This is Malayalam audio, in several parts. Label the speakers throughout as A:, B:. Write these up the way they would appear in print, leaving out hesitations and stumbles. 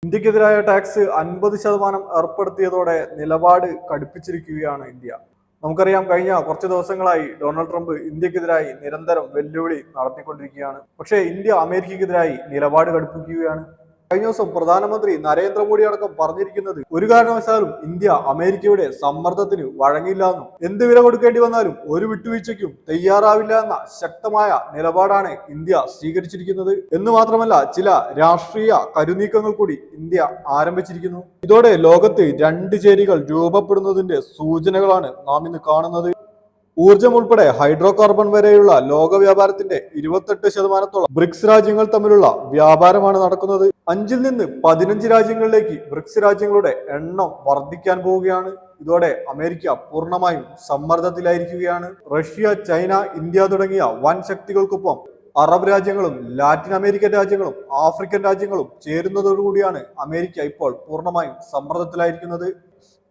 A: ഇന്ത്യക്കെതിരായ ടാക്സ് 50% ഏർപ്പെടുത്തിയതോടെ നിലപാട് കടുപ്പിച്ചിരിക്കുകയാണ് ഇന്ത്യ. നമുക്കറിയാം, കഴിഞ്ഞ കുറച്ച് ദിവസങ്ങളായി ഡൊണാൾഡ് ട്രംപ് ഇന്ത്യക്കെതിരായി നിരന്തരം വെല്ലുവിളി നടത്തിക്കൊണ്ടിരിക്കുകയാണ്. പക്ഷേ ഇന്ത്യ അമേരിക്കക്കെതിരായി നിലപാട് കടുപ്പിക്കുകയാണ്. കഴിഞ്ഞ ദിവസം പ്രധാനമന്ത്രി നരേന്ദ്രമോദി അടക്കം പറഞ്ഞിരിക്കുന്നത് ഒരു കാരണവശാലും ഇന്ത്യ അമേരിക്കയുടെ സമ്മർദ്ദത്തിന് വഴങ്ങില്ല എന്നും എന്ത് വില കൊടുക്കേണ്ടി വന്നാലും ഒരു വിട്ടുവീഴ്ചയ്ക്കും തയ്യാറാവില്ല എന്ന ശക്തമായ നിലപാടാണ് ഇന്ത്യ സ്വീകരിച്ചിരിക്കുന്നത് എന്ന് മാത്രമല്ല, ചില രാഷ്ട്രീയ കരുനീക്കങ്ങൾ കൂടി ഇന്ത്യ ആരംഭിച്ചിരിക്കുന്നു. ഇതോടെ ലോകത്ത് രണ്ട് ചേരികൾ രൂപപ്പെടുന്നതിന്റെ സൂചനകളാണ് നാം ഇന്ന് കാണുന്നത്. ഊർജം ഉൾപ്പെടെ ഹൈഡ്രോ കാർബൺ വരെയുള്ള ലോക വ്യാപാരത്തിന്റെ 28% ബ്രിക്സ് രാജ്യങ്ങൾ തമ്മിലുള്ള വ്യാപാരമാണ് നടക്കുന്നത്. 5 നിന്ന് 15 രാജ്യങ്ങളിലേക്ക് ബ്രിക്സ് രാജ്യങ്ങളുടെ എണ്ണം വർദ്ധിക്കാൻ പോവുകയാണ്. ഇതോടെ അമേരിക്ക പൂർണ്ണമായും സമ്മർദ്ദത്തിലായിരിക്കുകയാണ്. റഷ്യ, ചൈന, ഇന്ത്യ തുടങ്ങിയ വൻ ശക്തികൾക്കൊപ്പം അറബ് രാജ്യങ്ങളും ലാറ്റിൻ അമേരിക്കൻ രാജ്യങ്ങളും ആഫ്രിക്കൻ രാജ്യങ്ങളും ചേരുന്നതോടുകൂടിയാണ് അമേരിക്ക ഇപ്പോൾ പൂർണ്ണമായും സമ്മർദ്ദത്തിലായിരിക്കുന്നത്.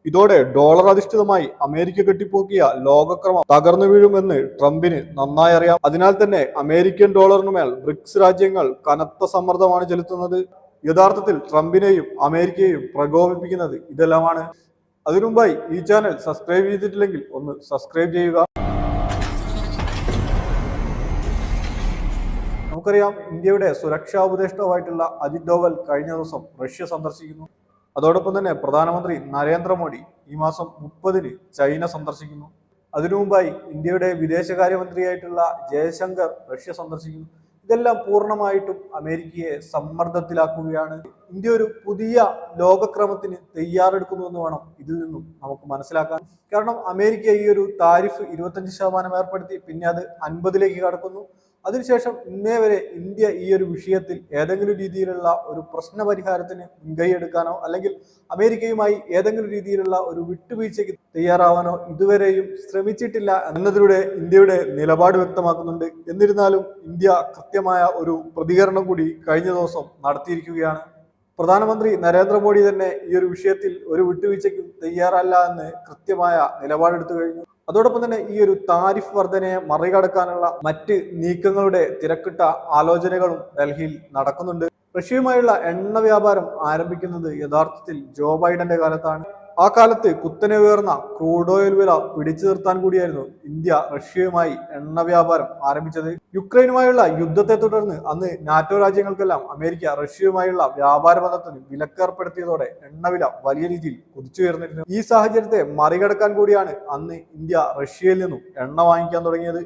A: ഇതോടെ ഡോളർ അധിഷ്ഠിതമായി അമേരിക്ക കെട്ടിപ്പോക്കിയ ലോകക്രമം തകർന്നു വീഴുമെന്ന് ട്രംപിന് നന്നായി അറിയാം. അതിനാൽ തന്നെ അമേരിക്കൻ ഡോളറിനുമേൽ ബ്രിക്സ് രാജ്യങ്ങൾ കനത്ത സമ്മർദ്ദമാണ് ചെലുത്തുന്നത്. യഥാർത്ഥത്തിൽ ട്രംപിനെയും അമേരിക്കയെയും പ്രകോപിപ്പിക്കുന്നത് ഇതെല്ലാമാണ്. അതിനുമുമ്പായി ഈ ചാനൽ സബ്സ്ക്രൈബ് ചെയ്തിട്ടില്ലെങ്കിൽ ഒന്ന് സബ്സ്ക്രൈബ് ചെയ്യുക. നമുക്കറിയാം, ഇന്ത്യയുടെ സുരക്ഷാ ഉപദേഷ്ടാവായിട്ടുള്ള അജിത് ഡോവൽ കഴിഞ്ഞ ദിവസം റഷ്യ സന്ദർശിക്കുന്നു. അതോടൊപ്പം തന്നെ പ്രധാനമന്ത്രി നരേന്ദ്രമോദി ഈ മാസം 30-ന് ചൈന സന്ദർശിക്കുന്നു. അതിനു മുമ്പായി ഇന്ത്യയുടെ വിദേശകാര്യമന്ത്രിയായിട്ടുള്ള ജയശങ്കർ റഷ്യ സന്ദർശിക്കുന്നു. ഇതെല്ലാം പൂർണ്ണമായിട്ടും അമേരിക്കയെ സമ്മർദ്ദത്തിലാക്കുകയാണ്. ഇന്ത്യ ഒരു പുതിയ ലോകക്രമത്തിന് തയ്യാറെടുക്കുന്നു എന്ന് വേണം ഇതിൽ നിന്നും നമുക്ക് മനസ്സിലാക്കാൻ. കാരണം അമേരിക്ക ഈ ഒരു താരിഫ് 25% ഏർപ്പെടുത്തി, പിന്നെ അത് 50-ലേക്ക് കടക്കുന്നു. അതിനുശേഷം ഇന്നേ വരെ ഇന്ത്യ ഈ ഒരു വിഷയത്തിൽ ഏതെങ്കിലും രീതിയിലുള്ള ഒരു പ്രശ്ന പരിഹാരത്തിന് മുൻകൈയെടുക്കാനോ അല്ലെങ്കിൽ അമേരിക്കയുമായി ഏതെങ്കിലും രീതിയിലുള്ള ഒരു വിട്ടുവീഴ്ചയ്ക്ക് തയ്യാറാവാനോ ഇതുവരെയും ശ്രമിച്ചിട്ടില്ല എന്നതിലൂടെ ഇന്ത്യയുടെ നിലപാട് വ്യക്തമാക്കുന്നുണ്ട്. എന്നിരുന്നാലും ഇന്ത്യ കൃത്യമായ ഒരു പ്രതികരണം കൂടി കഴിഞ്ഞ ദിവസം നടത്തിയിരിക്കുകയാണ്. പ്രധാനമന്ത്രി നരേന്ദ്രമോദി തന്നെ ഈ ഒരു വിഷയത്തിൽ ഒരു വിട്ടുവീഴ്ചയ്ക്കും തയ്യാറല്ല എന്ന് കൃത്യമായ നിലപാടെടുത്തു കഴിഞ്ഞു. അതോടൊപ്പം തന്നെ ഈ ഒരു താരിഫ് വർധനയെ മറികടക്കാനുള്ള മറ്റ് നീക്കങ്ങളുടെ തിരക്കിട്ട ആലോചനകളും ഡൽഹിയിൽ നടക്കുന്നുണ്ട്. റഷ്യയുമായുള്ള എണ്ണ വ്യാപാരം ആരംഭിക്കുന്നത് യഥാർത്ഥത്തിൽ ജോ ബൈഡന്റെ കാലത്താണ്. ആ കാലത്ത് കുത്തനെ ഉയർന്ന ക്രൂഡ് ഓയിൽ വില പിടിച്ചു നിർത്താൻ കൂടിയായിരുന്നു ഇന്ത്യ റഷ്യയുമായി എണ്ണ വ്യാപാരം ആരംഭിച്ചത്. യുക്രൈനുമായുള്ള യുദ്ധത്തെ തുടർന്ന് അന്ന് നാറ്റോ രാജ്യങ്ങൾക്കെല്ലാം അമേരിക്ക റഷ്യയുമായുള്ള വ്യാപാര ബന്ധത്തിന് വിലക്കേർപ്പെടുത്തിയതോടെ എണ്ണവില വലിയ രീതിയിൽ കുതിച്ചുയർന്നിരുന്നു. ഈ സാഹചര്യത്തെ മറികടക്കാൻ കൂടിയാണ് അന്ന് ഇന്ത്യ റഷ്യയിൽ നിന്നും എണ്ണ വാങ്ങിക്കാൻ തുടങ്ങിയത്.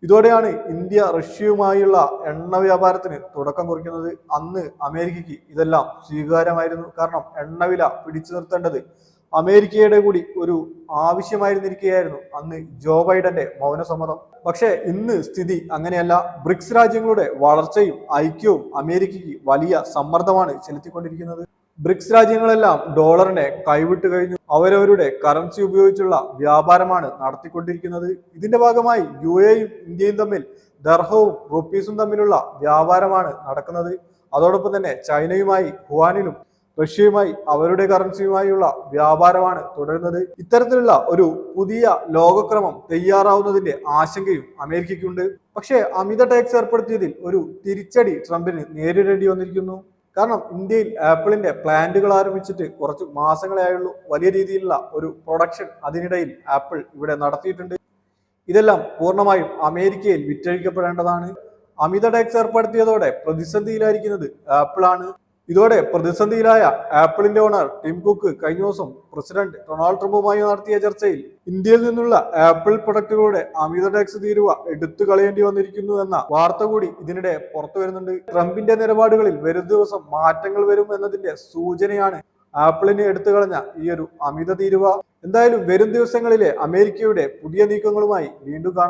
A: ഇതോടെയാണ് ഇന്ത്യ റഷ്യയുമായുള്ള എണ്ണ വ്യാപാരത്തിന് തുടക്കം കുറിക്കുന്നത്. അന്ന് അമേരിക്കയ്ക്ക് ഇതെല്ലാം സ്വീകാര്യമായിരുന്നു. കാരണം എണ്ണവില പിടിച്ചു നിർത്തേണ്ടത് അമേരിക്കയുടെ കൂടി ഒരു ആവശ്യമായിരുന്നിരിക്കുകയായിരുന്നു അന്ന് ജോ ബൈഡന്റെ മൗനസമ്മതം. പക്ഷേ ഇന്ന് സ്ഥിതി അങ്ങനെയല്ല. ബ്രിക്സ് രാജ്യങ്ങളുടെ വളർച്ചയും ഐക്യവും അമേരിക്കയ്ക്ക് വലിയ സമ്മർദ്ദമാണ് ചെലുത്തിക്കൊണ്ടിരിക്കുന്നത്. ബ്രിക്സ് രാജ്യങ്ങളെല്ലാം ഡോളറിനെ കൈവിട്ട് കഴിഞ്ഞു. അവരവരുടെ കറൻസി ഉപയോഗിച്ചുള്ള വ്യാപാരമാണ് നടത്തിക്കൊണ്ടിരിക്കുന്നത്. ഇതിന്റെ ഭാഗമായി UAEയും ഇന്ത്യയും തമ്മിൽ ദർഹവും റുപ്പീസും തമ്മിലുള്ള വ്യാപാരമാണ് നടക്കുന്നത്. അതോടൊപ്പം തന്നെ ചൈനയുമായി ഹുവാനിലും റഷ്യയുമായി അവരുടെ കറൻസിയുമായുള്ള വ്യാപാരമാണ് തുടരുന്നത്. ഇത്തരത്തിലുള്ള ഒരു പുതിയ ലോകക്രമം തയ്യാറാവുന്നതിന്റെ ആശങ്കയും അമേരിക്കയ്ക്കുണ്ട്. പക്ഷേ അമിത ടാക്സ് ഏർപ്പെടുത്തിയതിൽ ഒരു തിരിച്ചടി ട്രംപിന് നേരിടേണ്ടി വന്നിരിക്കുന്നു. കാരണം ഇന്ത്യയിൽ ആപ്പിളിന്റെ പ്ലാന്റുകൾ ആരംഭിച്ചിട്ട് കുറച്ച് മാസങ്ങളേ ആയുള്ളൂ. വലിയ രീതിയിലുള്ള ഒരു പ്രൊഡക്ഷൻ അതിനിടയിൽ ആപ്പിൾ ഇവിടെ നടത്തിയിട്ടുണ്ട്. ഇതെല്ലാം പൂർണ്ണമായും അമേരിക്കയിൽ വിറ്റഴിക്കപ്പെടേണ്ടതാണ്. അമിത ടാക്സ് ഏർപ്പെടുത്തിയതോടെ പ്രതിസന്ധിയിലായിരിക്കുന്നത് ആപ്പിളാണ്. ഇതോടെ പ്രതിസന്ധിയിലായ ആപ്പിളിന്റെ ഓണർ ടിം കുക്ക് കഴിഞ്ഞ ദിവസം പ്രസിഡന്റ് ഡൊണാൾഡ് ട്രംപുമായി നടത്തിയ ചർച്ചയിൽ ഇന്ത്യയിൽ നിന്നുള്ള ആപ്പിൾ പ്രൊഡക്റ്റുകളുടെ അമിത ടാക്സ് തീരുവ എടുത്തു കളയേണ്ടി വന്നിരിക്കുന്നു എന്ന വാർത്ത കൂടി ഇതിനിടെ പുറത്തു വരുന്നുണ്ട്. ട്രംപിന്റെ നിലപാടുകളിൽ വരും ദിവസം മാറ്റങ്ങൾ വരും എന്നതിന്റെ സൂചനയാണ് ആപ്പിളിന് എടുത്തു കളഞ്ഞ ഈ ഒരു അമിത തീരുവ. എന്തായാലും വരും ദിവസങ്ങളിലെ അമേരിക്കയുടെ പുതിയ നീക്കങ്ങളുമായി വീണ്ടും കാണാം.